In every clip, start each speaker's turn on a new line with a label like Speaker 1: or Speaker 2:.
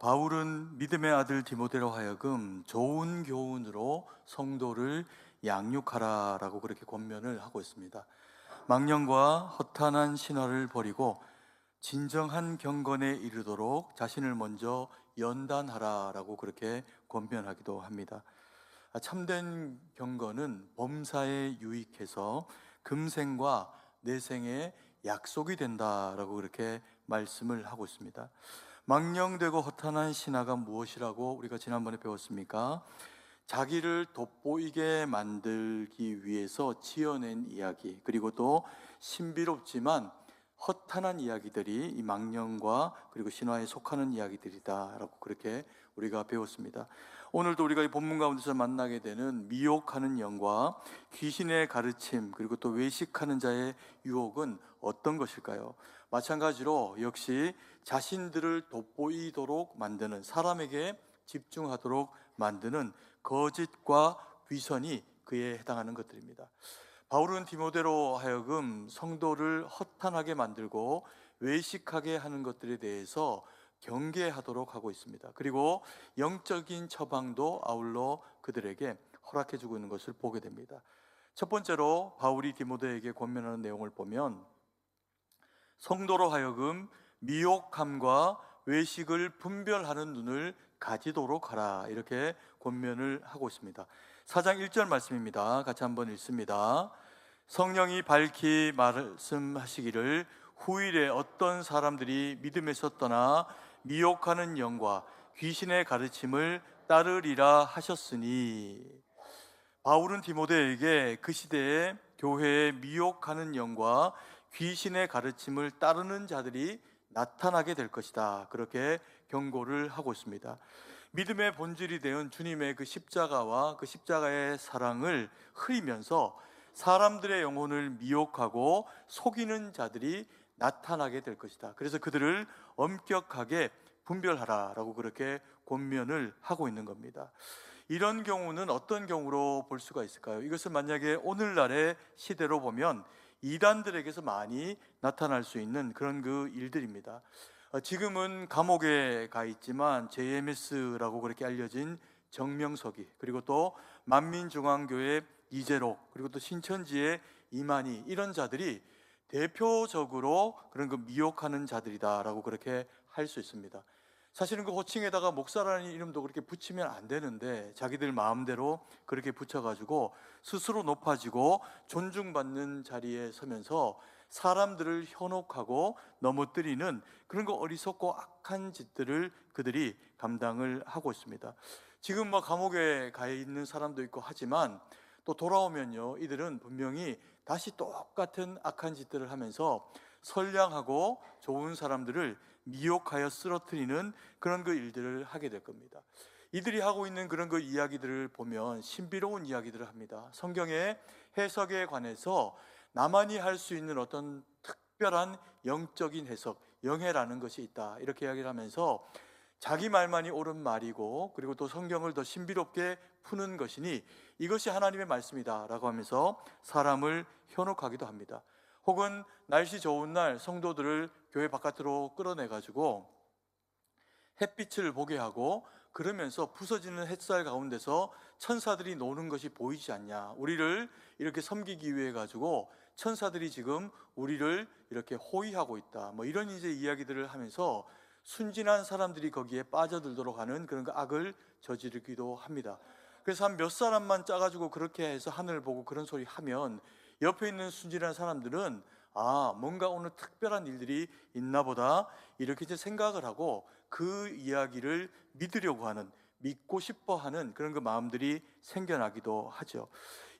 Speaker 1: 바울은 믿음의 아들 디모데로 하여금 좋은 교훈으로 성도를 양육하라라고 그렇게 권면을 하고 있습니다. 망령과 허탄한 신화를 버리고 진정한 경건에 이르도록 자신을 먼저 연단하라라고 그렇게 권면하기도 합니다. 참된 경건은 범사에 유익해서 금생과 내생에 약속이 된다라고 그렇게 말씀을 하고 있습니다. 망령되고 허탄한 신하가 무엇이라고 우리가 지난번에 배웠습니까? 자기를 돋보이게 만들기 위해서 지어낸 이야기, 그리고 또 신비롭지만 허탄한 이야기들이 이 망령과 그리고 신화에 속하는 이야기들이다라고 그렇게 우리가 배웠습니다. 오늘도 우리가 이 본문 가운데서 만나게 되는 미혹하는 영과 귀신의 가르침, 그리고 또 외식하는 자의 유혹은 어떤 것일까요? 마찬가지로 역시 자신들을 돋보이도록 만드는, 사람에게 집중하도록 만드는 거짓과 위선이 그에 해당하는 것들입니다. 바울은 디모데로 하여금 성도를 허탄하게 만들고 외식하게 하는 것들에 대해서 경계하도록 하고 있습니다. 그리고 영적인 처방도 아울러 그들에게 허락해 주고 있는 것을 보게 됩니다. 첫 번째로 바울이 디모데에게 권면하는 내용을 보면 성도로 하여금 미혹함과 외식을 분별하는 눈을 가지도록 하라, 이렇게 권면을 하고 있습니다. 4장 1절 말씀입니다. 같이 한번 읽습니다. 성령이 밝히 말씀하시기를 후일에 어떤 사람들이 믿음에서 떠나 미혹하는 영과 귀신의 가르침을 따르리라 하셨으니, 바울은 디모데에게 그 시대에 교회에 미혹하는 영과 귀신의 가르침을 따르는 자들이 나타나게 될 것이다, 그렇게 경고를 하고 있습니다. 믿음의 본질이 되어 주님의 그 십자가와 그 십자가의 사랑을 흐리면서 사람들의 영혼을 미혹하고 속이는 자들이 나타나게 될 것이다. 그래서 그들을 엄격하게 분별하라라고 그렇게 권면을 하고 있는 겁니다. 이런 경우는 어떤 경우로 볼 수가 있을까요? 이것은 만약에 오늘날의 시대로 보면 이단들에게서 많이 나타날 수 있는 그런 그 일들입니다. 지금은 감옥에 가 있지만 JMS라고 그렇게 알려진 정명석이, 그리고 또 만민중앙교회 이재록, 그리고 또 신천지의 이만희, 이런 자들이 대표적으로 그런 그 미혹하는 자들이다라고 그렇게 할 수 있습니다. 사실은 그 호칭에다가 목사라는 이름도 그렇게 붙이면 안 되는데 자기들 마음대로 그렇게 붙여가지고 스스로 높아지고 존중받는 자리에 서면서 사람들을 현혹하고 넘어뜨리는 그런 거 어리석고 악한 짓들을 그들이 감당을 하고 있습니다. 지금 뭐 감옥에 가 있는 사람도 있고 하지만 또 돌아오면요, 이들은 분명히 다시 똑같은 악한 짓들을 하면서 선량하고 좋은 사람들을 미혹하여 쓰러뜨리는 그런 그 일들을 하게 될 겁니다. 이들이 하고 있는 그런 그 이야기들을 보면 신비로운 이야기들을 합니다. 성경의 해석에 관해서 나만이 할 수 있는 어떤 특별한 영적인 해석, 영해라는 것이 있다, 이렇게 이야기를 하면서 자기 말만이 옳은 말이고, 그리고 또 성경을 더 신비롭게 푸는 것이니 이것이 하나님의 말씀이다 라고 하면서 사람을 현혹하기도 합니다. 혹은 날씨 좋은 날 성도들을 교회 바깥으로 끌어내가지고 햇빛을 보게 하고, 그러면서 부서지는 햇살 가운데서 천사들이 노는 것이 보이지 않냐, 우리를 이렇게 섬기기 위해 가지고 천사들이 지금 우리를 이렇게 호위하고 있다, 뭐 이런 이제 이야기들을 하면서 순진한 사람들이 거기에 빠져들도록 하는 그런 그 악을 저지르기도 합니다. 그래서 한 몇 사람만 짜가지고 그렇게 해서 하늘을 보고 그런 소리 하면 옆에 있는 순진한 사람들은 뭔가 오늘 특별한 일들이 있나 보다, 이렇게 이제 생각을 하고 그 이야기를 믿으려고 하는, 믿고 싶어 하는 그런 그 마음들이 생겨나기도 하죠.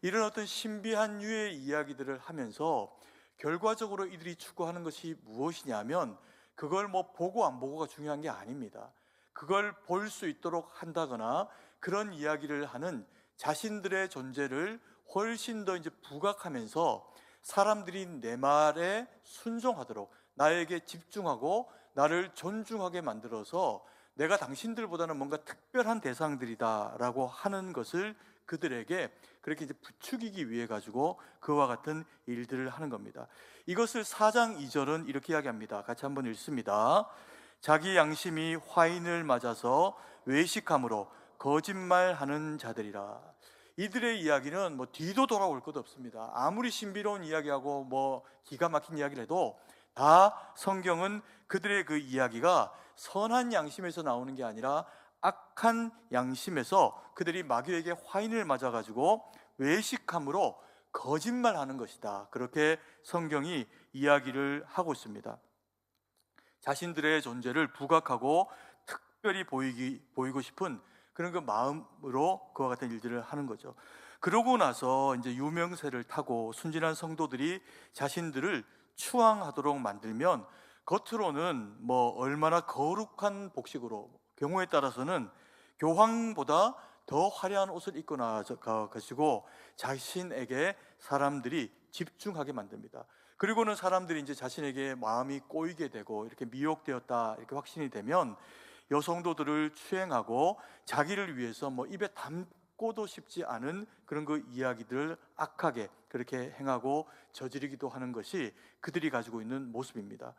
Speaker 1: 이런 어떤 신비한 유의 이야기들을 하면서 결과적으로 이들이 추구하는 것이 무엇이냐면, 그걸 뭐 보고 안 보고가 중요한 게 아닙니다. 그걸 볼 수 있도록 한다거나 그런 이야기를 하는 자신들의 존재를 훨씬 더 이제 부각하면서 사람들이 내 말에 순종하도록, 나에게 집중하고 나를 존중하게 만들어서 내가 당신들보다는 뭔가 특별한 대상들이다라고 하는 것을 그들에게 그렇게 이제 부추기기 위해 가지고 그와 같은 일들을 하는 겁니다. 이것을 4장 2절은 이렇게 이야기합니다. 같이 한번 읽습니다. 자기 양심이 화인을 맞아서 외식함으로 거짓말하는 자들이라. 이들의 이야기는 뭐 뒤도 돌아올 것 없습니다. 아무리 신비로운 이야기하고 뭐 기가 막힌 이야기를 해도 다 성경은 그들의 그 이야기가 선한 양심에서 나오는 게 아니라 악한 양심에서 그들이 마귀에게 화인을 맞아가지고 외식함으로 거짓말하는 것이다. 그렇게 성경이 이야기를 하고 있습니다. 자신들의 존재를 부각하고 특별히 보이고 싶은 그런 그 마음으로 그와 같은 일들을 하는 거죠. 그러고 나서 이제 유명세를 타고 순진한 성도들이 자신들을 추앙하도록 만들면 겉으로는 뭐 얼마나 거룩한 복식으로, 경우에 따라서는 교황보다 더 화려한 옷을 입고 나가지고 자신에게 사람들이 집중하게 만듭니다. 그리고는 사람들이 이제 자신에게 마음이 꼬이게 되고 이렇게 미혹되었다 이렇게 확신이 되면 여성도들을 추행하고 자기를 위해서 뭐 입에 담고도 싶지 않은 그런 그 이야기들을 악하게 그렇게 행하고 저지르기도 하는 것이 그들이 가지고 있는 모습입니다.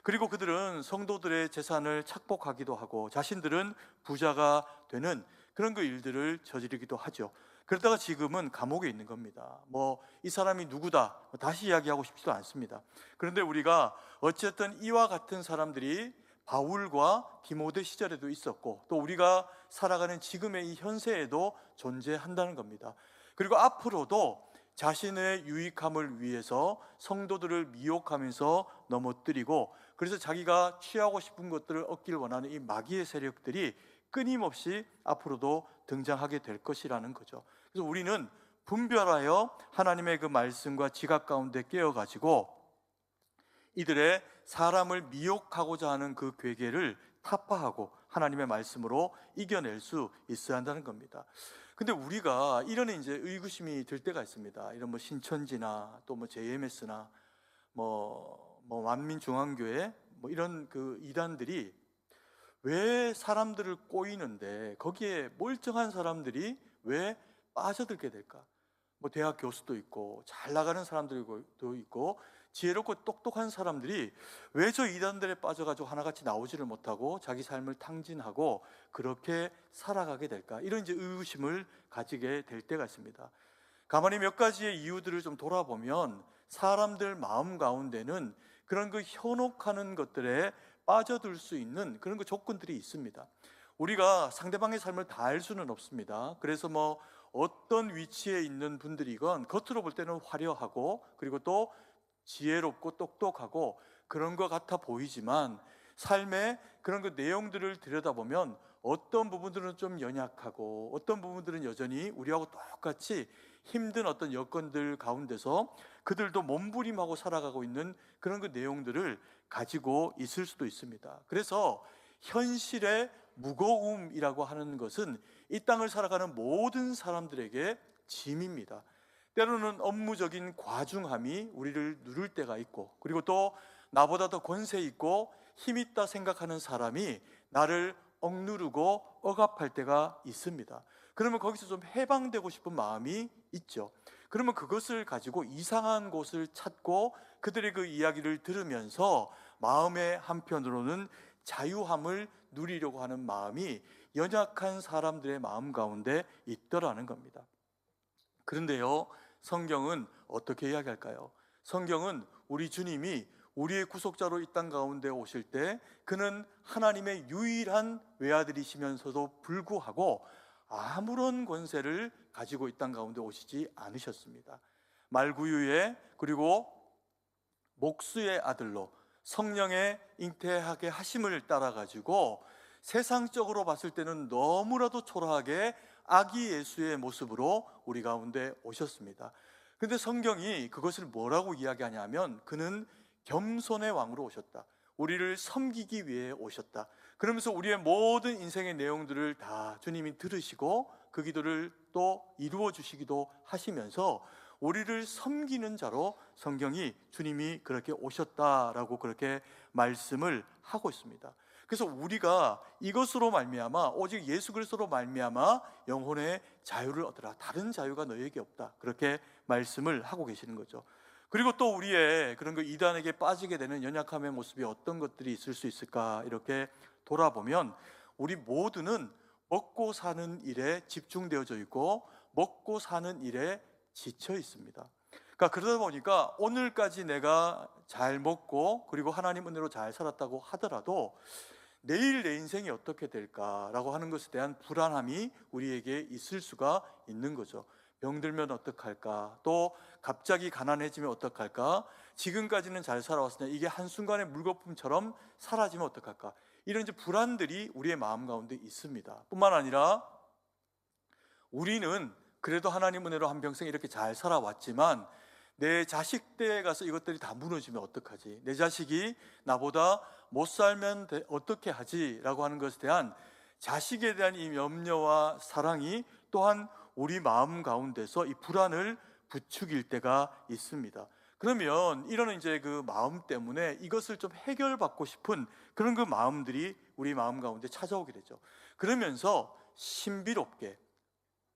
Speaker 1: 그리고 그들은 성도들의 재산을 착복하기도 하고 자신들은 부자가 되는 그런 그 일들을 저지르기도 하죠. 그러다가 지금은 감옥에 있는 겁니다. 뭐 이 사람이 누구다 다시 이야기하고 싶지도 않습니다. 그런데 우리가 어쨌든 이와 같은 사람들이 바울과 디모데 시절에도 있었고 또 우리가 살아가는 지금의 이 현세에도 존재한다는 겁니다. 그리고 앞으로도 자신의 유익함을 위해서 성도들을 미혹하면서 넘어뜨리고 그래서 자기가 취하고 싶은 것들을 얻길 원하는 이 마귀의 세력들이 끊임없이 앞으로도 등장하게 될 것이라는 거죠. 그래서 우리는 분별하여 하나님의 그 말씀과 지각 가운데 깨어가지고 이들의 사람을 미혹하고자 하는 그 괴계를 타파하고 하나님의 말씀으로 이겨낼 수 있어야 한다는 겁니다. 근데 우리가 이런 이제 의구심이 들 때가 있습니다. 이런 뭐 신천지나 또 뭐 JMS나 뭐 만민중앙교회 뭐 이런 그 이단들이 왜 사람들을 꼬이는데 거기에 멀쩡한 사람들이 왜 빠져들게 될까? 뭐 대학 교수도 있고 잘 나가는 사람들도 있고 지혜롭고 똑똑한 사람들이 왜 저 이단들에 빠져가지고 하나같이 나오지를 못하고 자기 삶을 탕진하고 그렇게 살아가게 될까? 이런 이제 의구심을 가지게 될 때가 있습니다. 가만히 몇 가지의 이유들을 좀 돌아보면 사람들 마음 가운데는 그런 그 현혹하는 것들에 빠져들 수 있는 그런 그 조건들이 있습니다. 우리가 상대방의 삶을 다 알 수는 없습니다. 그래서 뭐 어떤 위치에 있는 분들이건 겉으로 볼 때는 화려하고 그리고 또 지혜롭고 똑똑하고 그런 것 같아 보이지만 삶의 그런 그 내용들을 들여다보면 어떤 부분들은 좀 연약하고 어떤 부분들은 여전히 우리하고 똑같이 힘든 어떤 여건들 가운데서 그들도 몸부림하고 살아가고 있는 그런 그 내용들을 가지고 있을 수도 있습니다. 그래서 현실의 무거움이라고 하는 것은 이 땅을 살아가는 모든 사람들에게 짐입니다. 때로는 업무적인 과중함이 우리를 누를 때가 있고 그리고 또 나보다 더 권세 있고 힘 있다 생각하는 사람이 나를 억누르고 억압할 때가 있습니다. 그러면 거기서 좀 해방되고 싶은 마음이 있죠. 그러면 그것을 가지고 이상한 곳을 찾고 그들의 그 이야기를 들으면서 마음의 한편으로는 자유함을 누리려고 하는 마음이 연약한 사람들의 마음 가운데 있더라는 겁니다. 그런데요, 성경은 어떻게 이야기할까요? 성경은 우리 주님이 우리의 구속자로 이 땅 가운데 오실 때 그는 하나님의 유일한 외아들이시면서도 불구하고 아무런 권세를 가지고 이 땅 가운데 오시지 않으셨습니다. 말구유의 그리고 목수의 아들로 성령의 잉태하게 하심을 따라 가지고 세상적으로 봤을 때는 너무나도 초라하게 아기 예수의 모습으로 우리 가운데 오셨습니다. 그런데 성경이 그것을 뭐라고 이야기하냐면 그는 겸손의 왕으로 오셨다. 우리를 섬기기 위해 오셨다. 그러면서 우리의 모든 인생의 내용들을 다 주님이 들으시고 그 기도를 또 이루어 주시기도 하시면서 우리를 섬기는 자로 성경이 주님이 그렇게 오셨다라고 그렇게 말씀을 하고 있습니다. 그래서 우리가 이것으로 말미암아 오직 예수 그리스도로 말미암아 영혼의 자유를 얻으라. 다른 자유가 너에게 없다. 그렇게 말씀을 하고 계시는 거죠. 그리고 또 우리의 그런 그 이단에게 빠지게 되는 연약함의 모습이 어떤 것들이 있을 수 있을까 이렇게 돌아보면 우리 모두는 먹고 사는 일에 집중되어져 있고 먹고 사는 일에 지쳐 있습니다. 그러니까 그러다 보니까 오늘까지 내가 잘 먹고 그리고 하나님 은혜로 잘 살았다고 하더라도 내일 내 인생이 어떻게 될까라고 하는 것에 대한 불안함이 우리에게 있을 수가 있는 거죠. 병들면 어떡할까? 또 갑자기 가난해지면 어떡할까? 지금까지는 잘 살아왔으나 이게 한순간에 물거품처럼 사라지면 어떡할까? 이런 이제 불안들이 우리의 마음 가운데 있습니다. 뿐만 아니라 우리는 그래도 하나님 은혜로 한평생 이렇게 잘 살아왔지만 내 자식 때에 가서 이것들이 다 무너지면 어떡하지? 내 자식이 나보다 못 살면 어떻게 하지? 라고 하는 것에 대한 자식에 대한 이 염려와 사랑이 또한 우리 마음 가운데서 이 불안을 부추길 때가 있습니다. 그러면 이런 이제 그 마음 때문에 이것을 좀 해결받고 싶은 그런 그 마음들이 우리 마음 가운데 찾아오게 되죠. 그러면서 신비롭게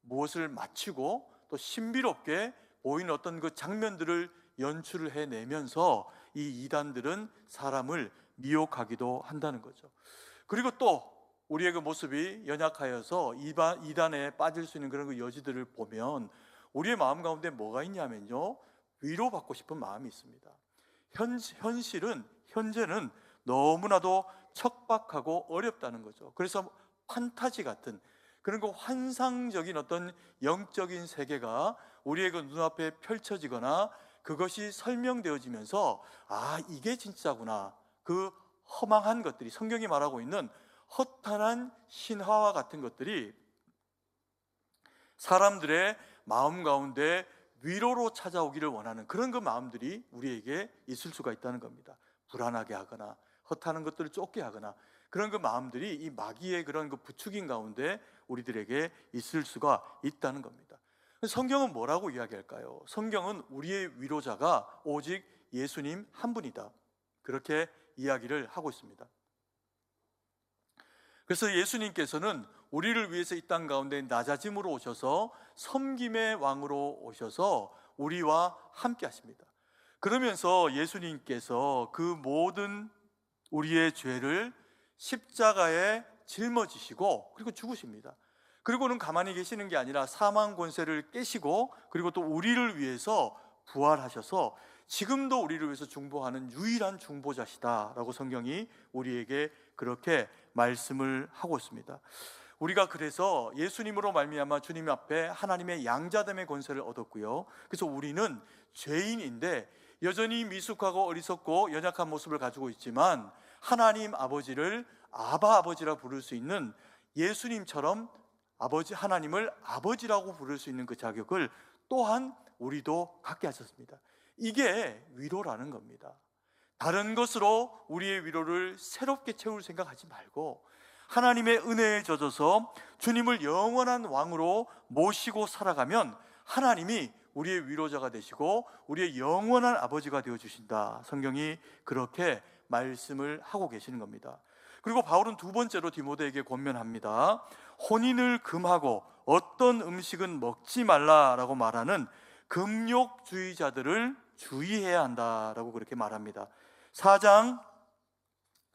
Speaker 1: 무엇을 맞추고 또 신비롭게 보이는 어떤 그 장면들을 연출을 해내면서 이 이단들은 사람을 미혹하기도 한다는 거죠. 그리고 또 우리의 그 모습이 연약하여서 이단에 빠질 수 있는 그런 그 여지들을 보면 우리의 마음 가운데 뭐가 있냐면요, 위로받고 싶은 마음이 있습니다. 현재는 너무나도 척박하고 어렵다는 거죠. 그래서 판타지 같은 그런 그 환상적인 어떤 영적인 세계가 우리의 그 눈앞에 펼쳐지거나 그것이 설명되어지면서 아, 이게 진짜구나. 그 허망한 것들이 성경이 말하고 있는 허탄한 신화와 같은 것들이 사람들의 마음 가운데 위로로 찾아오기를 원하는 그런 그 마음들이 우리에게 있을 수가 있다는 겁니다. 불안하게 하거나 허탄한 것들을 쫓게 하거나 그런 그 마음들이 이 마귀의 그런 그 부추긴 가운데 우리들에게 있을 수가 있다는 겁니다. 성경은 뭐라고 이야기할까요? 성경은 우리의 위로자가 오직 예수님 한 분이다, 그렇게 이야기를 하고 있습니다. 그래서 예수님께서는 우리를 위해서 이 땅 가운데 낮아짐으로 오셔서 섬김의 왕으로 오셔서 우리와 함께 하십니다. 그러면서 예수님께서 그 모든 우리의 죄를 십자가에 짊어지시고 그리고 죽으십니다. 그리고는 가만히 계시는 게 아니라 사망 권세를 깨시고 그리고 또 우리를 위해서 부활하셔서 지금도 우리를 위해서 중보하는 유일한 중보자시다라고 성경이 우리에게 그렇게 말씀을 하고 있습니다. 우리가 그래서 예수님으로 말미암아 주님 앞에 하나님의 양자됨의 권세를 얻었고요. 그래서 우리는 죄인인데 여전히 미숙하고 어리석고 연약한 모습을 가지고 있지만 하나님 아버지를 아바 아버지라 부를 수 있는 예수님처럼 아버지 하나님을 아버지라고 부를 수 있는 그 자격을 또한 우리도 갖게 하셨습니다. 이게 위로라는 겁니다. 다른 것으로 우리의 위로를 새롭게 채울 생각하지 말고 하나님의 은혜에 젖어서 주님을 영원한 왕으로 모시고 살아가면 하나님이 우리의 위로자가 되시고 우리의 영원한 아버지가 되어주신다. 성경이 그렇게 말씀을 하고 계시는 겁니다. 그리고 바울은 두 번째로 디모데에게 권면합니다. 혼인을 금하고 어떤 음식은 먹지 말라라고 말하는 금욕주의자들을 주의해야 한다라고 그렇게 말합니다. 4장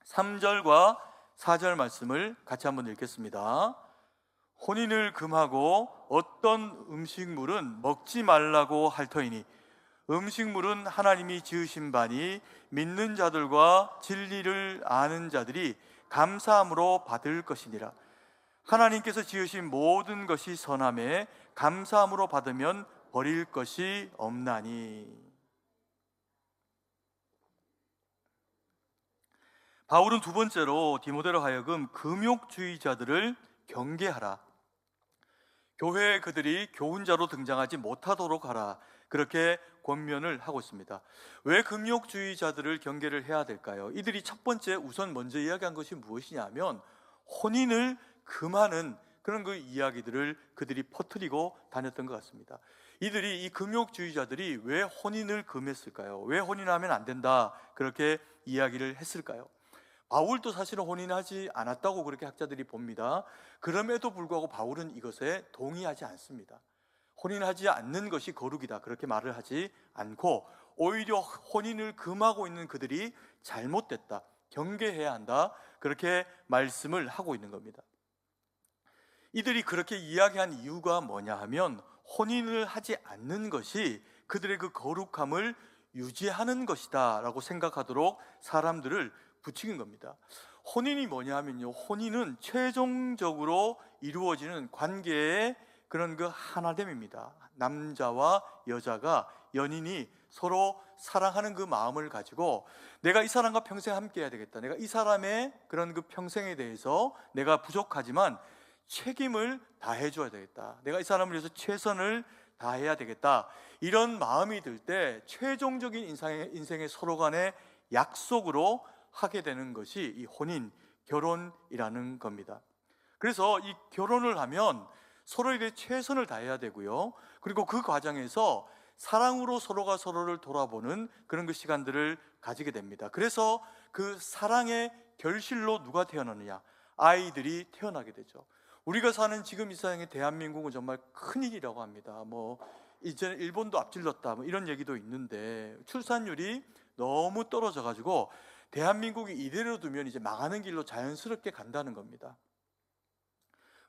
Speaker 1: 3절과 4절 말씀을 같이 한번 읽겠습니다. 혼인을 금하고 어떤 음식물은 먹지 말라고 할 터이니 음식물은 하나님이 지으신 바니 믿는 자들과 진리를 아는 자들이 감사함으로 받을 것이니라. 하나님께서 지으신 모든 것이 선함에 감사함으로 받으면 버릴 것이 없나니. 바울은 두 번째로 디모데로 하여금 금욕주의자들을 경계하라, 교회에 그들이 교훈자로 등장하지 못하도록 하라, 그렇게 권면을 하고 있습니다. 왜 금욕주의자들을 경계를 해야 될까요? 이들이 첫 번째 우선 먼저 이야기한 것이 무엇이냐면 혼인을 금하는 그런 그 이야기들을 그들이 퍼뜨리고 다녔던 것 같습니다. 이들이 이 금욕주의자들이 왜 혼인을 금했을까요? 왜 혼인하면 안 된다 그렇게 이야기를 했을까요? 바울도 사실은 혼인하지 않았다고 그렇게 학자들이 봅니다. 그럼에도 불구하고 바울은 이것에 동의하지 않습니다. 혼인하지 않는 것이 거룩이다 그렇게 말을 하지 않고 오히려 혼인을 금하고 있는 그들이 잘못됐다, 경계해야 한다 그렇게 말씀을 하고 있는 겁니다. 이들이 그렇게 이야기한 이유가 뭐냐 하면 혼인을 하지 않는 것이 그들의 그 거룩함을 유지하는 것이다 라고 생각하도록 사람들을 부추긴 겁니다. 혼인이 뭐냐 하면요, 혼인은 최종적으로 이루어지는 관계의 그런 그 하나됨입니다. 남자와 여자가, 연인이 서로 사랑하는 그 마음을 가지고 내가 이 사람과 평생 함께 해야 되겠다, 내가 이 사람의 그런 그 평생에 대해서 내가 부족하지만 책임을 다해 줘야 되겠다, 내가 이 사람을 위해서 최선을 다해야 되겠다, 이런 마음이 들 때 최종적인 인생의 서로 간의 약속으로 하게 되는 것이 이 혼인, 결혼이라는 겁니다. 그래서 이 결혼을 하면 서로에 대해 최선을 다해야 되고요, 그리고 그 과정에서 사랑으로 서로가 서로를 돌아보는 그런 그 시간들을 가지게 됩니다. 그래서 그 사랑의 결실로 누가 태어나느냐? 아이들이 태어나게 되죠. 우리가 사는 지금 이 세상의 대한민국은 정말 큰일이라고 합니다. 이제 일본도 앞질렀다 이런 얘기도 있는데 출산율이 너무 떨어져 가지고 대한민국이 이대로 두면 이제 망하는 길로 자연스럽게 간다는 겁니다.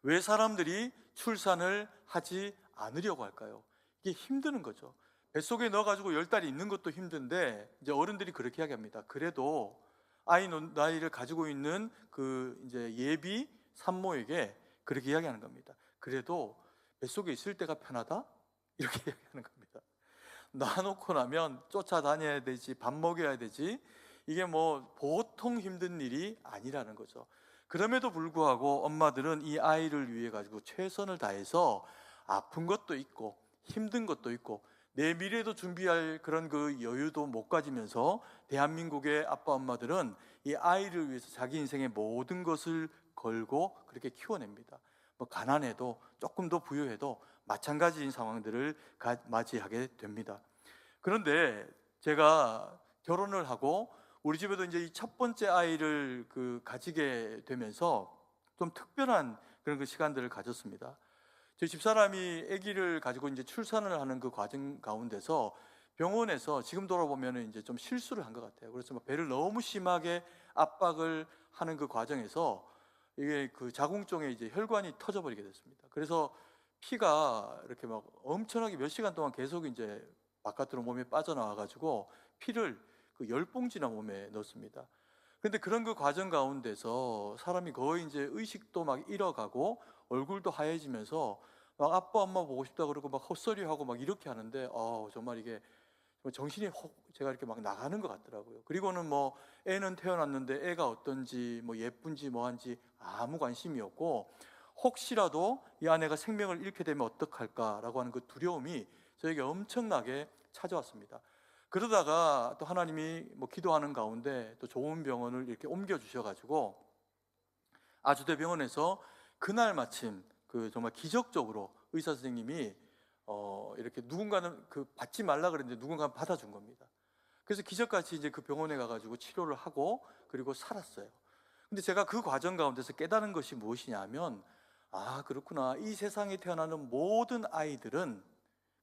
Speaker 1: 왜 사람들이 출산을 하지 않으려고 할까요? 이게 힘드는 거죠. 뱃속에 넣어가지고 10달이 있는 것도 힘든데 이제 어른들이 그렇게 이야기합니다. 그래도 나이를 가지고 있는 그 이제 예비 산모에게 그렇게 이야기하는 겁니다. 그래도 뱃속에 있을 때가 편하다? 이렇게 이야기하는 겁니다. 놔놓고 나면 쫓아다녀야 되지, 밥 먹여야 되지, 이게 보통 힘든 일이 아니라는 거죠. 그럼에도 불구하고 엄마들은 이 아이를 위해 가지고 최선을 다해서 아픈 것도 있고 힘든 것도 있고 내 미래도 준비할 그런 그 여유도 못 가지면서 대한민국의 아빠 엄마들은 이 아이를 위해서 자기 인생의 모든 것을 걸고 그렇게 키워냅니다. 가난해도 조금 더 부유해도 마찬가지인 상황들을 맞이하게 됩니다. 그런데 제가 결혼을 하고 우리 집에도 이제 이 첫 번째 아이를 가지게 되면서 좀 특별한 그런 그 시간들을 가졌습니다. 제 집사람이 아기를 가지고 이제 출산을 하는 그 과정 가운데서 병원에서 지금 돌아보면 이제 좀 실수를 한 것 같아요. 그래서 배를 너무 심하게 압박을 하는 그 과정에서 이게 그 자궁종에 이제 혈관이 터져버리게 됐습니다. 그래서 피가 이렇게 엄청나게 몇 시간 동안 계속 이제 바깥으로 몸에 빠져나와가지고 피를 그 10봉지나 몸에 넣습니다. 그런데 그런 그 과정 가운데서 사람이 거의 이제 의식도 잃어가고 얼굴도 하얘지면서 아빠 엄마 보고 싶다 그러고 헛소리하고 이렇게 하는데 정말 이게 정신이 제가 이렇게 나가는 것 같더라고요. 그리고는 애는 태어났는데 애가 어떤지 예쁜지 뭐한지 아무 관심이 없고 혹시라도 이 아내가 생명을 잃게 되면 어떡할까라고 하는 그 두려움이 저에게 엄청나게 찾아왔습니다. 그러다가 또 하나님이 기도하는 가운데 또 좋은 병원을 이렇게 옮겨 주셔가지고 아주대병원에서 그날 마침 정말 기적적으로 의사 선생님이 이렇게 누군가는 받지 말라 그랬는데 누군가는 받아준 겁니다. 그래서 기적같이 이제 그 병원에 가가지고 치료를 하고 그리고 살았어요. 근데 제가 그 과정 가운데서 깨달은 것이 무엇이냐면 그렇구나, 이 세상에 태어나는 모든 아이들은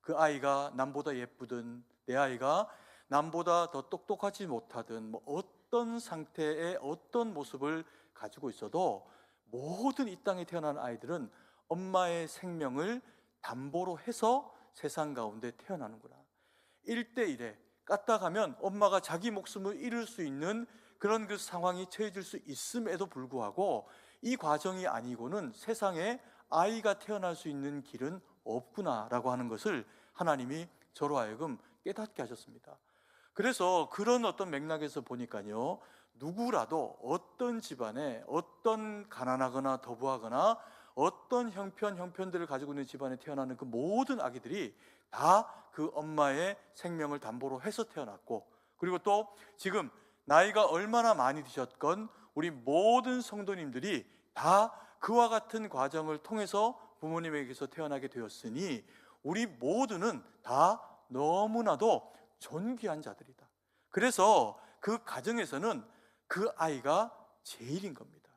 Speaker 1: 그 아이가 남보다 예쁘든 내 아이가 남보다 더 똑똑하지 못하든 어떤 상태의 어떤 모습을 가지고 있어도 모든 이 땅에 태어난 아이들은 엄마의 생명을 담보로 해서 세상 가운데 태어나는구나. 1대1에 까딱하면 엄마가 자기 목숨을 잃을 수 있는 그런 그 상황이 처해질 수 있음에도 불구하고 이 과정이 아니고는 세상에 아이가 태어날 수 있는 길은 없구나라고 하는 것을 하나님이 저로 하여금 깨닫게 하셨습니다. 그래서 그런 어떤 맥락에서 보니까요, 누구라도 어떤 집안에 어떤 가난하거나 더부하거나 어떤 형편들을 가지고 있는 집안에 태어나는 그 모든 아기들이 다 그 엄마의 생명을 담보로 해서 태어났고, 그리고 또 지금 나이가 얼마나 많이 드셨건 우리 모든 성도님들이 다 그와 같은 과정을 통해서 부모님에게서 태어나게 되었으니 우리 모두는 다 너무나도 존귀한 자들이다. 그래서 그 가정에서는 그 아이가 제일인 겁니다.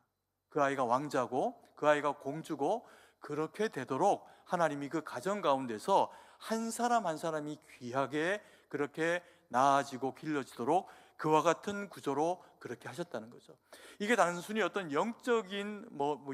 Speaker 1: 그 아이가 왕자고 그 아이가 공주고 그렇게 되도록 하나님이 그 가정 가운데서 한 사람 한 사람이 귀하게 그렇게 나아지고 길러지도록 그와 같은 구조로 그렇게 하셨다는 거죠. 이게 단순히 어떤 영적인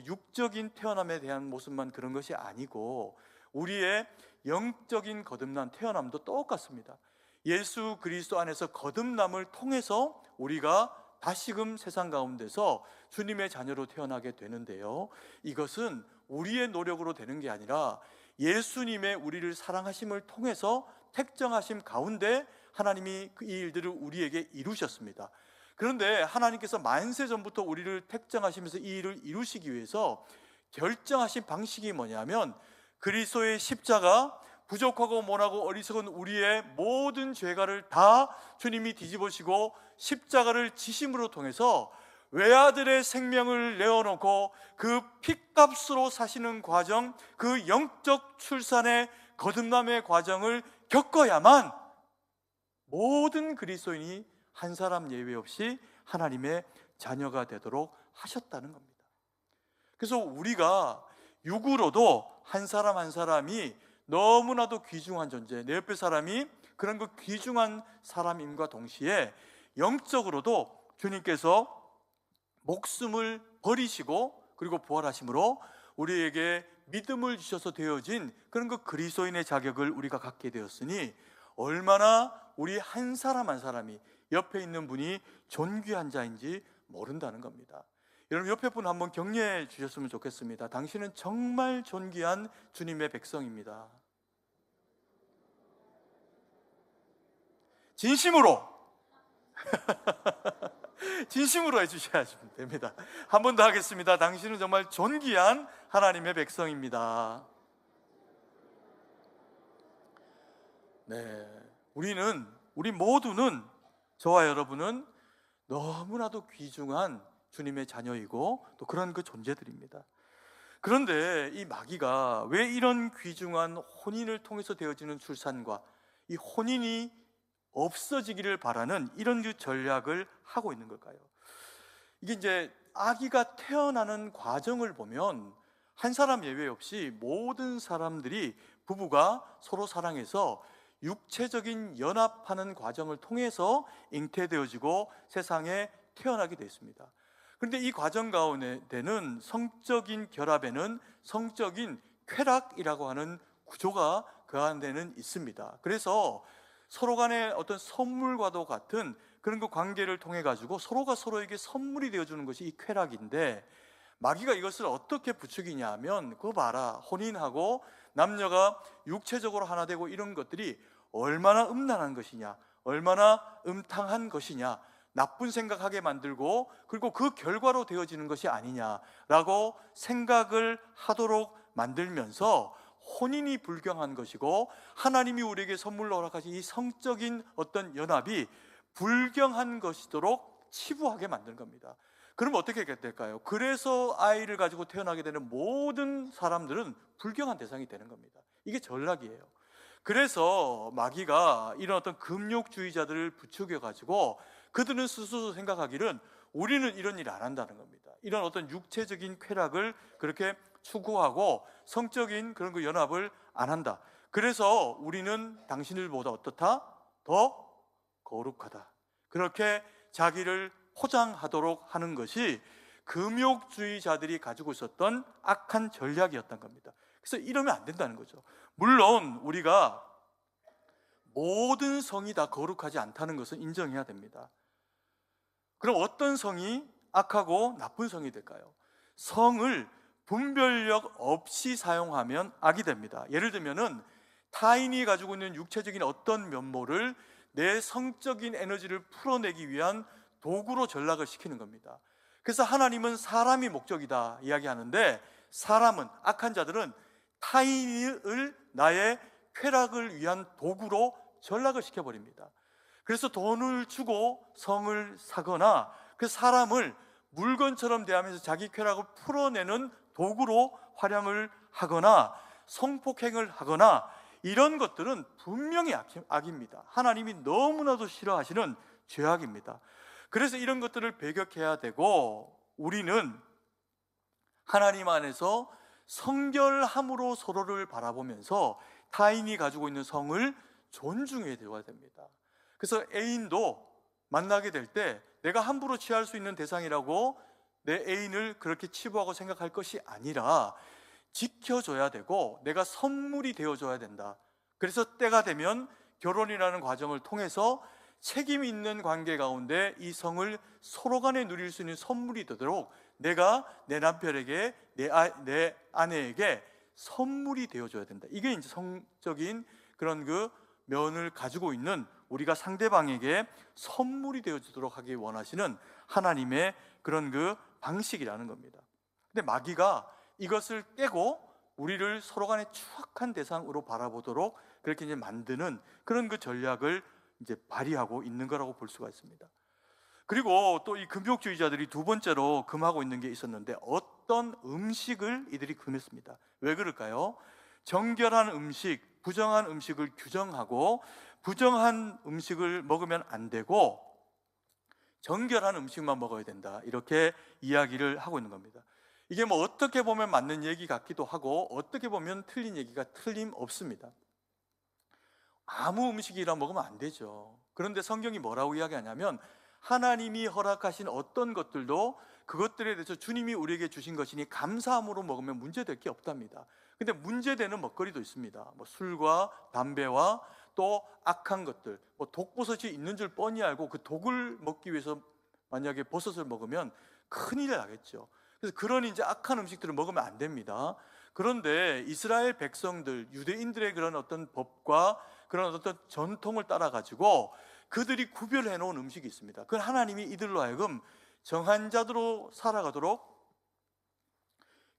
Speaker 1: 육적인 태어남에 대한 모습만 그런 것이 아니고 우리의 영적인 거듭난 태어남도 똑같습니다. 예수 그리스도 안에서 거듭남을 통해서 우리가 다시금 세상 가운데서 주님의 자녀로 태어나게 되는데요, 이것은 우리의 노력으로 되는 게 아니라 예수님의 우리를 사랑하심을 통해서 택정하심 가운데 하나님이 이 일들을 우리에게 이루셨습니다. 그런데 하나님께서 만세 전부터 우리를 택정하시면서 이 일을 이루시기 위해서 결정하신 방식이 뭐냐면 그리스도의 십자가, 부족하고 못하고 어리석은 우리의 모든 죄가를 다 주님이 뒤집으시고 십자가를 지심으로 통해서 외아들의 생명을 내어놓고 그 핏값으로 사시는 과정, 그 영적 출산의 거듭남의 과정을 겪어야만 모든 그리스도인이 한 사람 예외 없이 하나님의 자녀가 되도록 하셨다는 겁니다. 그래서 우리가 육으로도 한 사람 한 사람이 너무나도 귀중한 존재, 내 옆에 사람이 그런 그 귀중한 사람임과 동시에 영적으로도 주님께서 목숨을 버리시고 그리고 부활하심으로 우리에게 믿음을 주셔서 되어진 그런 그 그리스도인의 자격을 우리가 갖게 되었으니 얼마나 우리 한 사람 한 사람이 옆에 있는 분이 존귀한 자인지 모른다는 겁니다. 여러분 옆에 분 한번 격려해 주셨으면 좋겠습니다. 당신은 정말 존귀한 주님의 백성입니다. 진심으로 진심으로 해주셔야 됩니다. 한 번 더 하겠습니다. 당신은 정말 존귀한 하나님의 백성입니다. 네, 우리 모두는, 저와 여러분은 너무나도 귀중한 주님의 자녀이고 또 그런 그 존재들입니다. 그런데 이 마귀가 왜 이런 귀중한 혼인을 통해서 되어지는 출산과 이 혼인이 없어지기를 바라는 이런 그 전략을 하고 있는 걸까요? 이게 이제 아기가 태어나는 과정을 보면 한 사람 예외 없이 모든 사람들이 부부가 서로 사랑해서 육체적인 연합하는 과정을 통해서 잉태되어지고 세상에 태어나게 됐습니다. 그런데 이 과정 가운데는 성적인 결합에는 성적인 쾌락이라고 하는 구조가 그 안에는 있습니다. 그래서 서로 간의 어떤 선물과도 같은 그런 그 관계를 통해 가지고 서로가 서로에게 선물이 되어주는 것이 이 쾌락인데, 마귀가 이것을 어떻게 부추기냐 하면, 그거 봐라, 혼인하고 남녀가 육체적으로 하나 되고 이런 것들이 얼마나 음란한 것이냐, 얼마나 음탕한 것이냐, 나쁜 생각하게 만들고 그리고 그 결과로 되어지는 것이 아니냐라고 생각을 하도록 만들면서 혼인이 불경한 것이고 하나님이 우리에게 선물로 허락하신 이 성적인 어떤 연합이 불경한 것이도록 치부하게 만든 겁니다. 그러면 어떻게 될까요? 그래서 아이를 가지고 태어나게 되는 모든 사람들은 불경한 대상이 되는 겁니다. 이게 전략이에요. 그래서 마귀가 이런 어떤 금욕주의자들을 부추겨 가지고 그들은 스스로 생각하기는 우리는 이런 일 안 한다는 겁니다. 이런 어떤 육체적인 쾌락을 그렇게 추구하고 성적인 그런 그 연합을 안 한다. 그래서 우리는 당신들보다 어떻다? 더 거룩하다. 그렇게 자기를 포장하도록 하는 것이 금욕주의자들이 가지고 있었던 악한 전략이었던 겁니다. 그래서 이러면 안 된다는 거죠. 물론 우리가 모든 성이 다 거룩하지 않다는 것은 인정해야 됩니다. 그럼 어떤 성이 악하고 나쁜 성이 될까요? 성을 분별력 없이 사용하면 악이 됩니다. 예를 들면은 타인이 가지고 있는 육체적인 어떤 면모를 내 성적인 에너지를 풀어내기 위한 도구로 전락을 시키는 겁니다. 그래서 하나님은 사람이 목적이다 이야기하는데, 사람은, 악한 자들은 타인을 나의 쾌락을 위한 도구로 전락을 시켜버립니다. 그래서 돈을 주고 성을 사거나 그 사람을 물건처럼 대하면서 자기 쾌락을 풀어내는 도구로 활용을 하거나 성폭행을 하거나 이런 것들은 분명히 악입니다. 하나님이 너무나도 싫어하시는 죄악입니다. 그래서 이런 것들을 배격해야 되고, 우리는 하나님 안에서 성결함으로 서로를 바라보면서 타인이 가지고 있는 성을 존중해야 됩니다. 그래서 애인도 만나게 될 때 내가 함부로 취할 수 있는 대상이라고 내 애인을 그렇게 치부하고 생각할 것이 아니라 지켜줘야 되고 내가 선물이 되어줘야 된다. 그래서 때가 되면 결혼이라는 과정을 통해서 책임 있는 관계 가운데 이 성을 서로 간에 누릴 수 있는 선물이 되도록 내가 내 남편에게 내 아내에게 선물이 되어줘야 된다. 이게 이제 성적인 그런 그 면을 가지고 있는, 우리가 상대방에게 선물이 되어주도록 하기 원하시는 하나님의 그런 그 방식이라는 겁니다. 근데 마귀가 이것을 깨고 우리를 서로 간에 추악한 대상으로 바라보도록 그렇게 이제 만드는 그런 그 전략을 이제 발휘하고 있는 거라고 볼 수가 있습니다. 그리고 또 이 금욕주의자들이 두 번째로 금하고 있는 게 있었는데, 어떤 음식을 이들이 금했습니다. 왜 그럴까요? 정결한 음식, 부정한 음식을 규정하고 부정한 음식을 먹으면 안 되고 정결한 음식만 먹어야 된다, 이렇게 이야기를 하고 있는 겁니다. 이게 뭐 어떻게 보면 맞는 얘기 같기도 하고 어떻게 보면 틀린 얘기가 틀림없습니다. 아무 음식이라 먹으면 안 되죠. 그런데 성경이 뭐라고 이야기하냐면, 하나님이 허락하신 어떤 것들도 그것들에 대해서 주님이 우리에게 주신 것이니 감사함으로 먹으면 문제될 게 없답니다. 근데 문제되는 먹거리도 있습니다. 뭐 술과 담배와 또 악한 것들, 뭐 독버섯이 있는 줄 뻔히 알고 그 독을 먹기 위해서 만약에 버섯을 먹으면 큰일 나겠죠. 그래서 그런 이제 악한 음식들을 먹으면 안 됩니다. 그런데 이스라엘 백성들, 유대인들의 그런 어떤 법과 그런 어떤 전통을 따라 가지고 그들이 구별해 놓은 음식이 있습니다. 그건 하나님이 이들로 하여금 정한 자로 살아가도록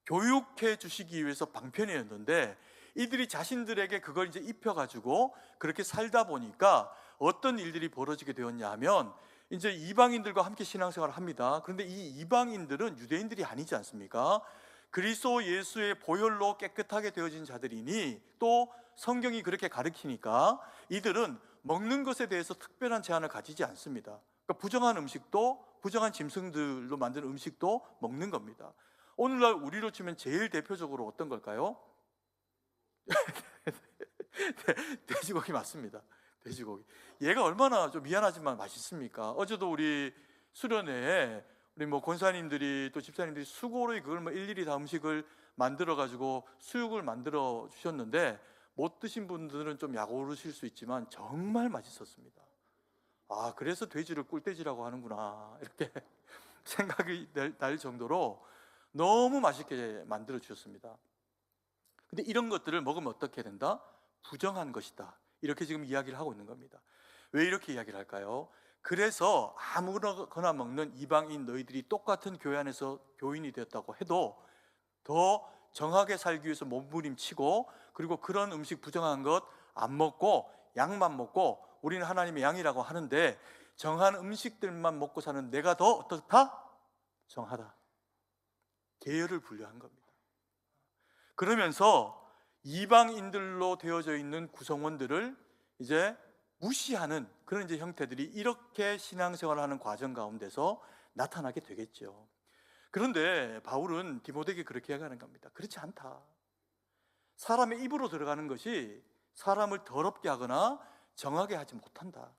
Speaker 1: 교육해 주시기 위해서 방편이었는데, 이들이 자신들에게 그걸 이제 입혀가지고 그렇게 살다 보니까 어떤 일들이 벌어지게 되었냐 하면, 이제 이방인들과 함께 신앙생활을 합니다. 그런데 이 이방인들은 유대인들이 아니지 않습니까? 그리스도 예수의 보혈로 깨끗하게 되어진 자들이니 또 성경이 그렇게 가르치니까 이들은 먹는 것에 대해서 특별한 제한을 가지지 않습니다. 그러니까 부정한 음식도, 부정한 짐승들로 만든 음식도 먹는 겁니다. 오늘날 우리로 치면 제일 대표적으로 어떤 걸까요? 돼지고기 맞습니다. 돼지고기. 얘가 얼마나 좀 미안하지만 맛있습니까? 어제도 우리 수련회에 우리 뭐 권사님들이 또 집사님들이 수고로 그걸 뭐 일일이 다 음식을 만들어 가지고 수육을 만들어 주셨는데, 못 드신 분들은 좀 약오르실 수 있지만 정말 맛있었습니다. 아, 그래서 돼지를 꿀돼지라고 하는구나, 이렇게 생각이 날 정도로 너무 맛있게 만들어 주셨습니다. 근데 이런 것들을 먹으면 어떻게 된다? 부정한 것이다, 이렇게 지금 이야기를 하고 있는 겁니다. 왜 이렇게 이야기를 할까요? 그래서 아무거나 먹는 이방인 너희들이 똑같은 교회 안에서 교인이 되었다고 해도 더 정하게 살기 위해서 몸부림치고, 그리고 그런 음식 부정한 것 안 먹고 양만 먹고 우리는 하나님의 양이라고 하는데, 정한 음식들만 먹고 사는 내가 더 어떻다? 정하다. 계열을 분류한 겁니다. 그러면서 이방인들로 되어져 있는 구성원들을 이제 무시하는 그런 이제 형태들이 이렇게 신앙생활을 하는 과정 가운데서 나타나게 되겠죠. 그런데 바울은 디모데에게 그렇게 얘기하는 겁니다. 그렇지 않다. 사람의 입으로 들어가는 것이 사람을 더럽게 하거나 정하게 하지 못한다.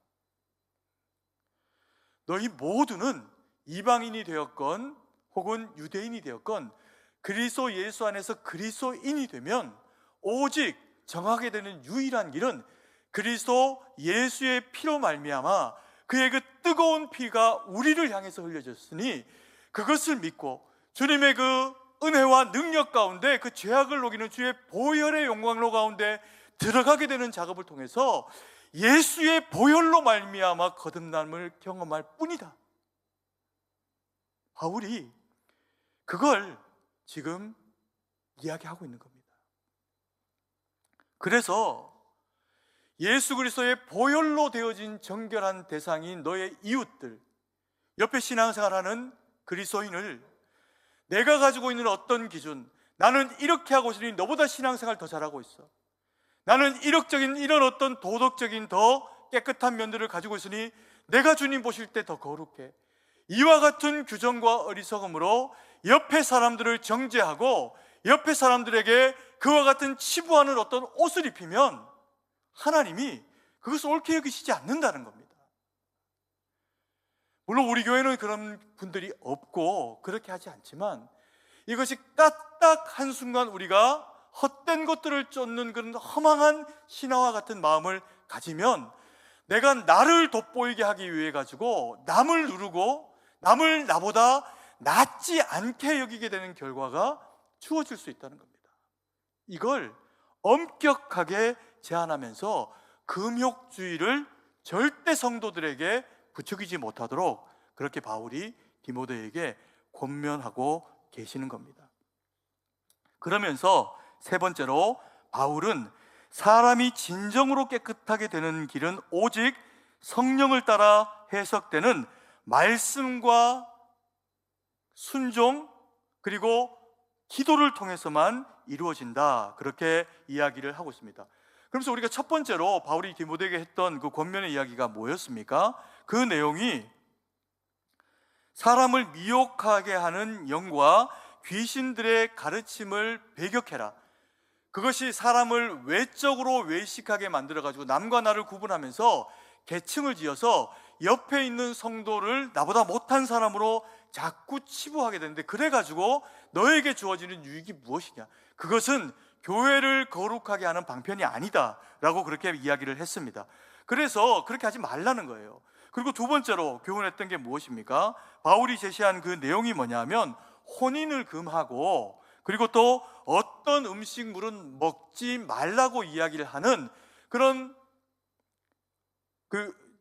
Speaker 1: 너희 모두는 이방인이 되었건 혹은 유대인이 되었건 그리스도 예수 안에서 그리스도인이 되면 오직 정하게 되는 유일한 길은 그리스도 예수의 피로 말미암아 그의 그 뜨거운 피가 우리를 향해서 흘려졌으니 그것을 믿고 주님의 그 은혜와 능력 가운데 그 죄악을 녹이는 주의 보혈의 영광로 가운데 들어가게 되는 작업을 통해서 예수의 보혈로 말미암아 거듭남을 경험할 뿐이다. 바울이 그걸 지금 이야기하고 있는 겁니다. 그래서 예수 그리스도의 보혈로 되어진 정결한 대상인 너의 이웃들, 옆에 신앙생활하는 그리스도인을 내가 가지고 있는 어떤 기준, 나는 이렇게 하고 있으니 너보다 신앙생활 더 잘하고 있어, 나는 이런 어떤 도덕적인 더 깨끗한 면들을 가지고 있으니 내가 주님 보실 때 더 거룩해, 이와 같은 규정과 어리석음으로 옆에 사람들을 정죄하고 옆에 사람들에게 그와 같은 치부하는 어떤 옷을 입히면 하나님이 그것을 옳게 여기시지 않는다는 겁니다. 물론 우리 교회는 그런 분들이 없고 그렇게 하지 않지만, 이것이 까딱 한순간 우리가 헛된 것들을 쫓는 그런 허망한 신화와 같은 마음을 가지면, 내가 나를 돋보이게 하기 위해 가지고 남을 누르고 남을 나보다 낫지 않게 여기게 되는 결과가 주어질 수 있다는 겁니다. 이걸 엄격하게 제한하면서 금욕주의를 절대 성도들에게 부추기지 못하도록 그렇게 바울이 디모데에게 권면하고 계시는 겁니다. 그러면서 세 번째로 바울은 사람이 진정으로 깨끗하게 되는 길은 오직 성령을 따라 해석되는 말씀과 순종 그리고 기도를 통해서만 이루어진다, 그렇게 이야기를 하고 있습니다. 그래서 우리가 첫 번째로 바울이 디모데에게 했던 그 권면의 이야기가 뭐였습니까? 그 내용이 사람을 미혹하게 하는 영과 귀신들의 가르침을 배격해라. 그것이 사람을 외적으로 외식하게 만들어가지고 남과 나를 구분하면서 계층을 지어서 옆에 있는 성도를 나보다 못한 사람으로 자꾸 치부하게 되는데, 그래가지고 너에게 주어지는 유익이 무엇이냐? 그것은 교회를 거룩하게 하는 방편이 아니다 라고 그렇게 이야기를 했습니다. 그래서 그렇게 하지 말라는 거예요. 그리고 두 번째로 교훈했던 게 무엇입니까? 바울이 제시한 그 내용이 뭐냐면 혼인을 금하고, 그리고 또 어떤 음식물은 먹지 말라고 이야기를 하는 그런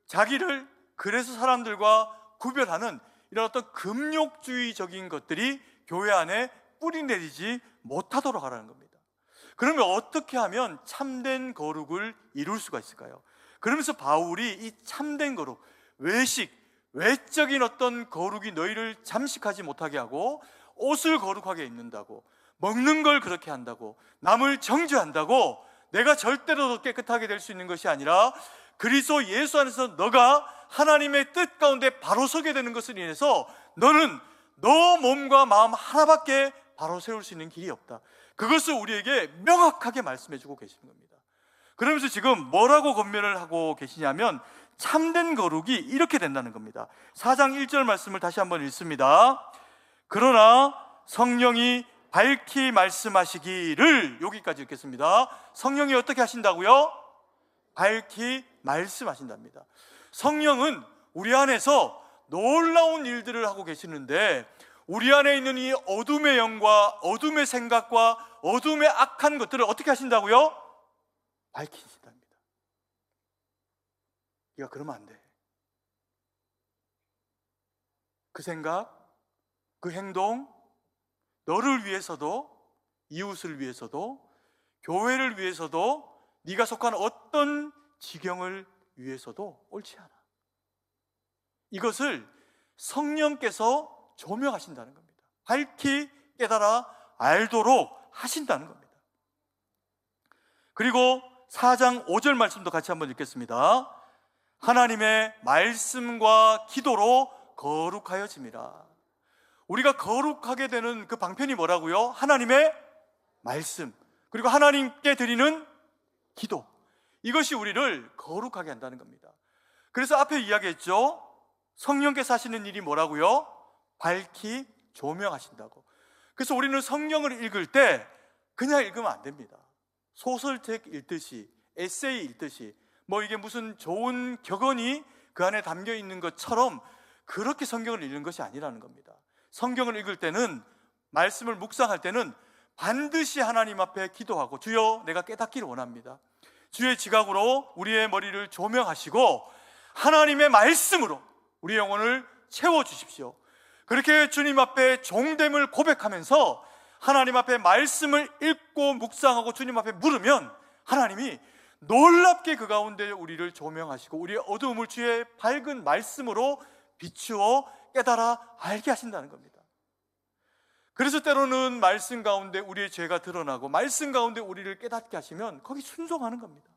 Speaker 1: 자기를 그래서 사람들과 구별하는 이런 어떤 금욕주의적인 것들이 교회 안에 뿌리 내리지 못하도록 하라는 겁니다. 그러면 어떻게 하면 참된 거룩을 이룰 수가 있을까요? 그러면서 바울이 이 참된 거룩, 외적인 어떤 거룩이 너희를 잠식하지 못하게 하고, 옷을 거룩하게 입는다고, 먹는 걸 그렇게 한다고, 남을 정죄한다고 내가 절대로 깨끗하게 될 수 있는 것이 아니라, 그리스도 예수 안에서 너가 하나님의 뜻 가운데 바로 서게 되는 것을 인해서 너는 너 몸과 마음 하나밖에 바로 세울 수 있는 길이 없다. 그것을 우리에게 명확하게 말씀해 주고 계시는 겁니다. 그러면서 지금 뭐라고 권면을 하고 계시냐면 참된 거룩이 이렇게 된다는 겁니다. 4장 1절 말씀을 다시 한번 읽습니다. 그러나 성령이 밝히 말씀하시기를, 여기까지 읽겠습니다. 성령이 어떻게 하신다고요? 밝히 말씀하신답니다. 성령은 우리 안에서 놀라운 일들을 하고 계시는데, 우리 안에 있는 이 어둠의 영과 어둠의 생각과 어둠의 악한 것들을 어떻게 하신다고요? 밝히신답니다. 네가 그러면 안 돼. 그 생각, 그 행동, 너를 위해서도, 이웃을 위해서도, 교회를 위해서도, 네가 속한 어떤 지경을 위해서도 옳지 않아. 이것을 성령께서 조명하신다는 겁니다. 밝히 깨달아 알도록 하신다는 겁니다. 그리고 4장 5절 말씀도 같이 한번 읽겠습니다. 하나님의 말씀과 기도로 거룩하여짐이라. 우리가 거룩하게 되는 그 방편이 뭐라고요? 하나님의 말씀, 그리고 하나님께 드리는 기도, 이것이 우리를 거룩하게 한다는 겁니다. 그래서 앞에 이야기했죠. 성령께서 하시는 일이 뭐라고요? 밝히 조명하신다고. 그래서 우리는 성경을 읽을 때 그냥 읽으면 안 됩니다. 소설책 읽듯이, 에세이 읽듯이, 이게 무슨 좋은 격언이 그 안에 담겨 있는 것처럼 그렇게 성경을 읽는 것이 아니라는 겁니다. 성경을 읽을 때는, 말씀을 묵상할 때는 반드시 하나님 앞에 기도하고, 주여 내가 깨닫기를 원합니다. 주의 지각으로 우리의 머리를 조명하시고 하나님의 말씀으로 우리 영혼을 채워주십시오. 그렇게 주님 앞에 종됨을 고백하면서 하나님 앞에 말씀을 읽고 묵상하고 주님 앞에 물으면 하나님이 놀랍게 그 가운데 우리를 조명하시고 우리의 어두움을 주의 밝은 말씀으로 비추어 깨달아 알게 하신다는 겁니다. 그래서 때로는 말씀 가운데 우리의 죄가 드러나고 말씀 가운데 우리를 깨닫게 하시면 거기 순종하는 겁니다.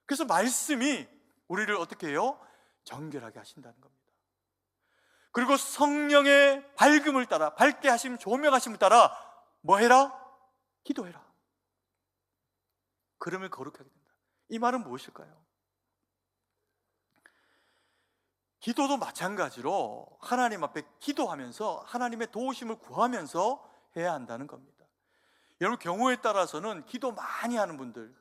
Speaker 1: 그래서 말씀이 우리를 어떻게 해요? 정결하게 하신다는 겁니다. 그리고 성령의 밝음을 따라, 밝게 하심, 조명하심을 따라 뭐 해라? 기도해라. 그러면 거룩하게 된다. 이 말은 무엇일까요? 기도도 마찬가지로 하나님 앞에 기도하면서 하나님의 도우심을 구하면서 해야 한다는 겁니다. 여러분, 경우에 따라서는 기도 많이 하는 분들,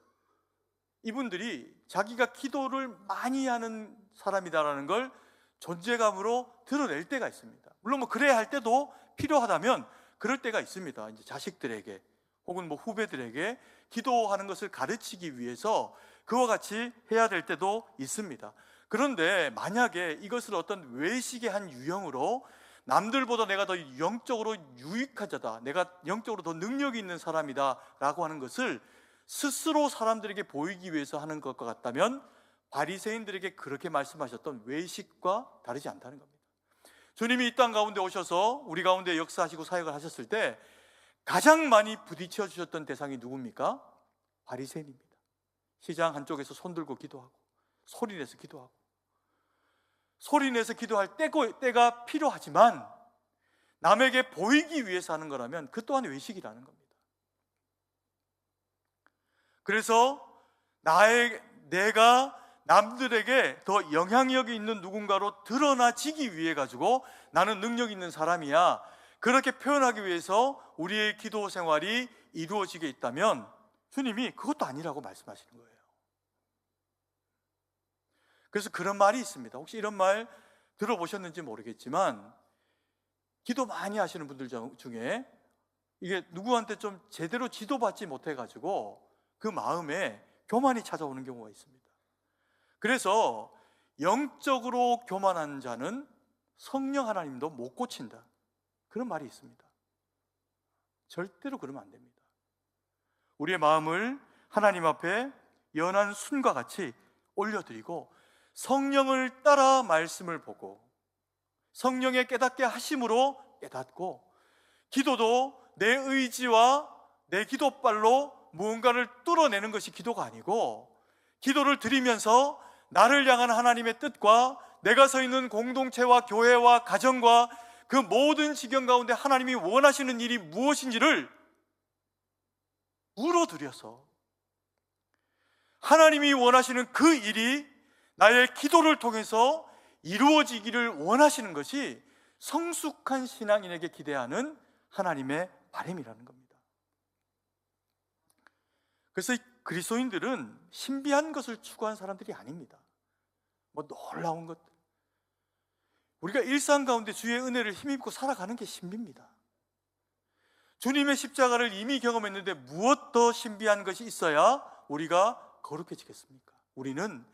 Speaker 1: 이분들이 자기가 기도를 많이 하는 사람이다라는 걸 존재감으로 드러낼 때가 있습니다. 물론 그래야 할 때도 필요하다면 그럴 때가 있습니다. 이제 자식들에게 혹은 후배들에게 기도하는 것을 가르치기 위해서 그와 같이 해야 될 때도 있습니다. 그런데 만약에 이것을 어떤 외식의 한 유형으로 남들보다 내가 더 영적으로 유익한 자다, 내가 영적으로 더 능력이 있는 사람이다 라고 하는 것을 스스로 사람들에게 보이기 위해서 하는 것과 같다면 바리새인들에게 그렇게 말씀하셨던 외식과 다르지 않다는 겁니다. 주님이 이 땅 가운데 오셔서 우리 가운데 역사하시고 사역을 하셨을 때 가장 많이 부딪혀 주셨던 대상이 누굽니까? 바리새인입니다. 시장 한쪽에서 손 들고 기도하고 소리내서 기도하고, 소리내서 기도할 때가 필요하지만 남에게 보이기 위해서 하는 거라면 그 또한 외식이라는 겁니다. 그래서 내가 남들에게 더 영향력이 있는 누군가로 드러나지기 위해 가지고 나는 능력 있는 사람이야, 그렇게 표현하기 위해서 우리의 기도 생활이 이루어지게 있다면 주님이 그것도 아니라고 말씀하시는 거예요. 그래서 그런 말이 있습니다. 혹시 이런 말 들어보셨는지 모르겠지만, 기도 많이 하시는 분들 중에 이게 누구한테 좀 제대로 지도받지 못해가지고 그 마음에 교만이 찾아오는 경우가 있습니다. 그래서 영적으로 교만한 자는 성령 하나님도 못 고친다, 그런 말이 있습니다. 절대로 그러면 안 됩니다. 우리의 마음을 하나님 앞에 연한 순과 같이 올려드리고 성령을 따라 말씀을 보고 성령의 깨닫게 하심으로 깨닫고, 기도도 내 의지와 내 기도발로 무언가를 뚫어내는 것이 기도가 아니고, 기도를 드리면서 나를 향한 하나님의 뜻과 내가 서 있는 공동체와 교회와 가정과 그 모든 지경 가운데 하나님이 원하시는 일이 무엇인지를 물어드려서 하나님이 원하시는 그 일이 나의 기도를 통해서 이루어지기를 원하시는 것이 성숙한 신앙인에게 기대하는 하나님의 바람이라는 겁니다. 그래서 그리스도인들은 신비한 것을 추구한 사람들이 아닙니다. 놀라운 것들, 우리가 일상 가운데 주의 은혜를 힘입고 살아가는 게 신비입니다. 주님의 십자가를 이미 경험했는데 무엇 더 신비한 것이 있어야 우리가 거룩해지겠습니까? 우리는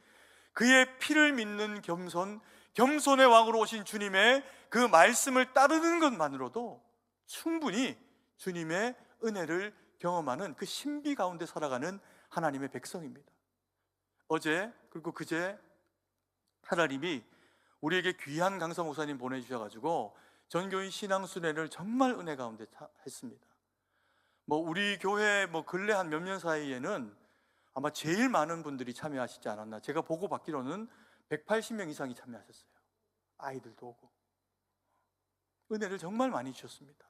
Speaker 1: 그의 피를 믿는 겸손의 왕으로 오신 주님의 그 말씀을 따르는 것만으로도 충분히 주님의 은혜를 경험하는 그 신비 가운데 살아가는 하나님의 백성입니다. 어제 그리고 그제 하나님이 우리에게 귀한 강사 목사님 보내주셔가지고 전교인 신앙순회를 정말 은혜 가운데 했습니다. 우리 교회 근래 한 몇 년 사이에는 아마 제일 많은 분들이 참여하시지 않았나, 제가 보고 받기로는 180명 이상이 참여하셨어요. 아이들도 오고 은혜를 정말 많이 주셨습니다.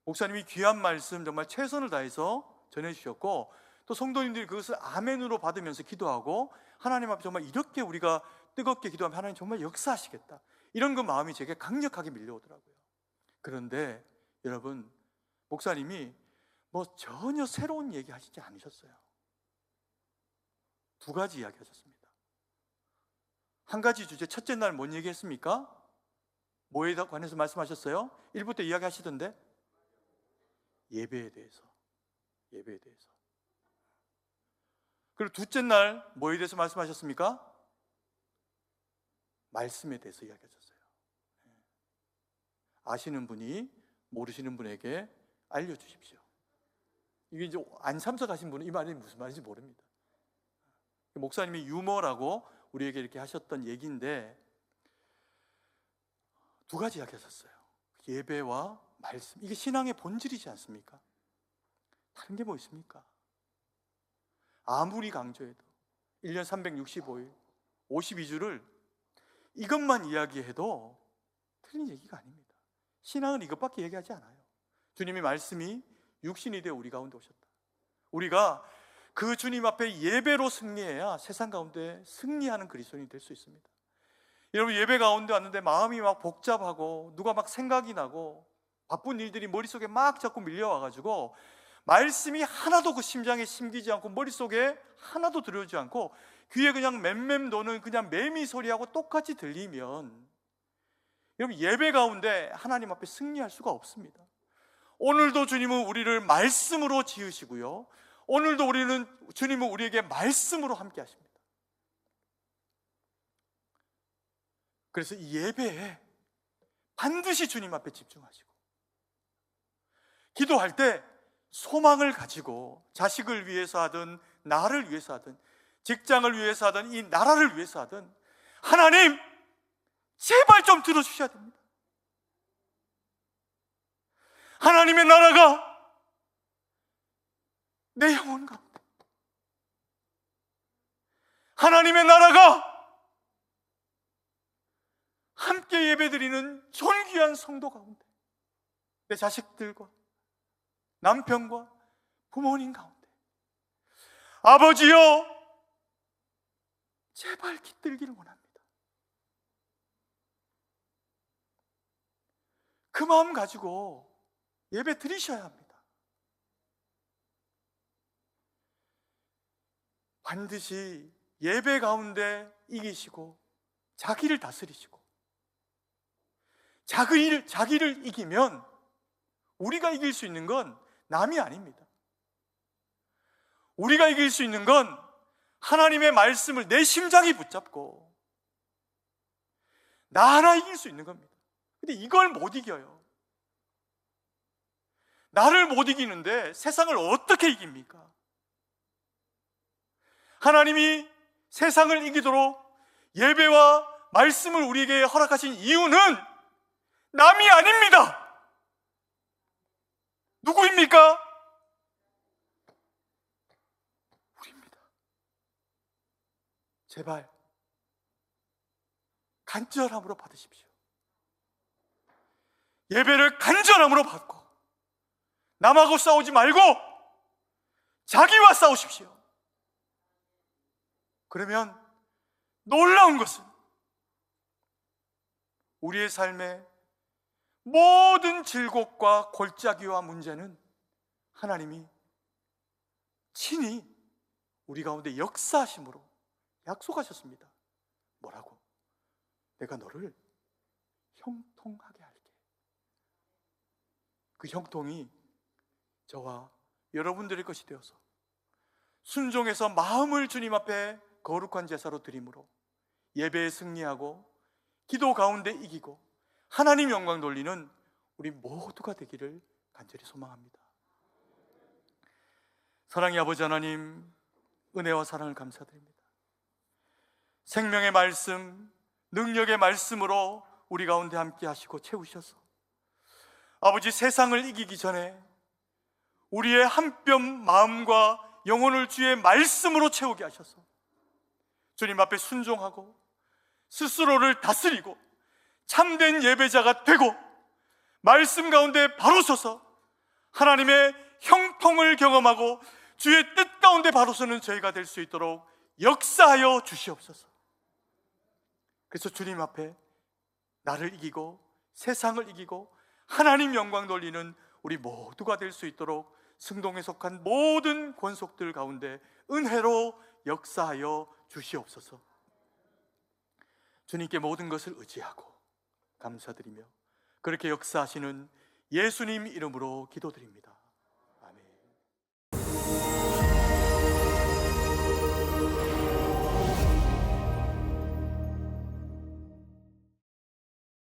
Speaker 1: 목사님이 귀한 말씀 정말 최선을 다해서 전해주셨고, 또 성도님들이 그것을 아멘으로 받으면서 기도하고 하나님 앞에 정말 이렇게 우리가 뜨겁게 기도하면 하나님 정말 역사하시겠다, 이런 그 마음이 제게 강력하게 밀려오더라고요. 그런데 여러분, 목사님이 전혀 새로운 얘기 하시지 않으셨어요. 두 가지 이야기 하셨습니다. 한 가지 주제, 첫째 날 뭔 얘기 했습니까? 뭐에 관해서 말씀하셨어요? 1부 때 이야기 하시던데 예배에 대해서. 그리고 둘째 날 뭐에 대해서 말씀하셨습니까? 말씀에 대해서 이야기하셨어요. 아시는 분이 모르시는 분에게 알려주십시오. 이게 이제 안 참석하신 분은 이 말이 무슨 말인지 모릅니다. 목사님이 유머라고 우리에게 이렇게 하셨던 얘기인데, 두 가지 이야기하셨어요. 예배와 말씀, 이게 신앙의 본질이지 않습니까? 다른 게 뭐 있습니까? 아무리 강조해도 1년 365일 52주를 이것만 이야기해도 틀린 얘기가 아닙니다. 신앙은 이것밖에 얘기하지 않아요. 주님의 말씀이 육신이 되어 우리 가운데 오셨다. 우리가 그 주님 앞에 예배로 승리해야 세상 가운데 승리하는 그리스도인이 될 수 있습니다. 여러분, 예배 가운데 왔는데 마음이 막 복잡하고 누가 막 생각이 나고 바쁜 일들이 머릿속에 막 자꾸 밀려와가지고 말씀이 하나도 그 심장에 심기지 않고 머릿속에 하나도 들어오지 않고 귀에 그냥 맴맴 도는 그냥 매미 소리하고 똑같이 들리면 여러분, 예배 가운데 하나님 앞에 승리할 수가 없습니다. 오늘도 주님은 우리를 말씀으로 지으시고요, 오늘도 주님은 우리에게 말씀으로 함께 하십니다. 그래서 이 예배에 반드시 주님 앞에 집중하시고, 기도할 때 소망을 가지고 자식을 위해서 하든 나를 위해서 하든 직장을 위해서 하든 이 나라를 위해서 하든 하나님 제발 좀 들어주셔야 됩니다. 하나님의 나라가 내 영혼 가운데, 하나님의 나라가 함께 예배드리는 존귀한 성도 가운데, 내 자식들과 남편과 부모님 가운데 아버지여 제발 깃들기를 원합니다. 그 마음 가지고 예배 드리셔야 합니다. 반드시 예배 가운데 이기시고 자기를 다스리시고, 자기를 이기면 우리가 이길 수 있는 건 남이 아닙니다. 우리가 이길 수 있는 건 하나님의 말씀을 내 심장이 붙잡고 나 하나 이길 수 있는 겁니다. 근데 이걸 못 이겨요. 나를 못 이기는데 세상을 어떻게 이깁니까? 하나님이 세상을 이기도록 예배와 말씀을 우리에게 허락하신 이유는 남이 아닙니다. 누구입니까? 우리입니다. 제발 간절함으로 받으십시오. 예배를 간절함으로 받고 남하고 싸우지 말고 자기와 싸우십시오. 그러면 놀라운 것은 우리의 삶의 모든 질곡과 골짜기와 문제는 하나님이 친히 우리 가운데 역사하심으로 약속하셨습니다. 뭐라고? 내가 너를 형통하게 할게. 그 형통이 저와 여러분들의 것이 되어서 순종해서 마음을 주님 앞에 거룩한 제사로 드림으로 예배에 승리하고 기도 가운데 이기고 하나님 영광 돌리는 우리 모두가 되기를 간절히 소망합니다. 사랑의 아버지 하나님, 은혜와 사랑을 감사드립니다. 생명의 말씀, 능력의 말씀으로 우리 가운데 함께 하시고 채우셔서 아버지, 세상을 이기기 전에 우리의 한 뼘 마음과 영혼을 주의 말씀으로 채우게 하셔서 주님 앞에 순종하고 스스로를 다스리고 참된 예배자가 되고 말씀 가운데 바로 서서 하나님의 형통을 경험하고 주의 뜻 가운데 바로 서는 저희가 될 수 있도록 역사하여 주시옵소서. 그래서 주님 앞에 나를 이기고 세상을 이기고 하나님 영광 돌리는 우리 모두가 될 수 있도록 승동에 속한 모든 권속들 가운데 은혜로 역사하여 주시옵소서. 주님께 모든 것을 의지하고 감사드리며 그렇게 역사하시는 예수님 이름으로 기도드립니다.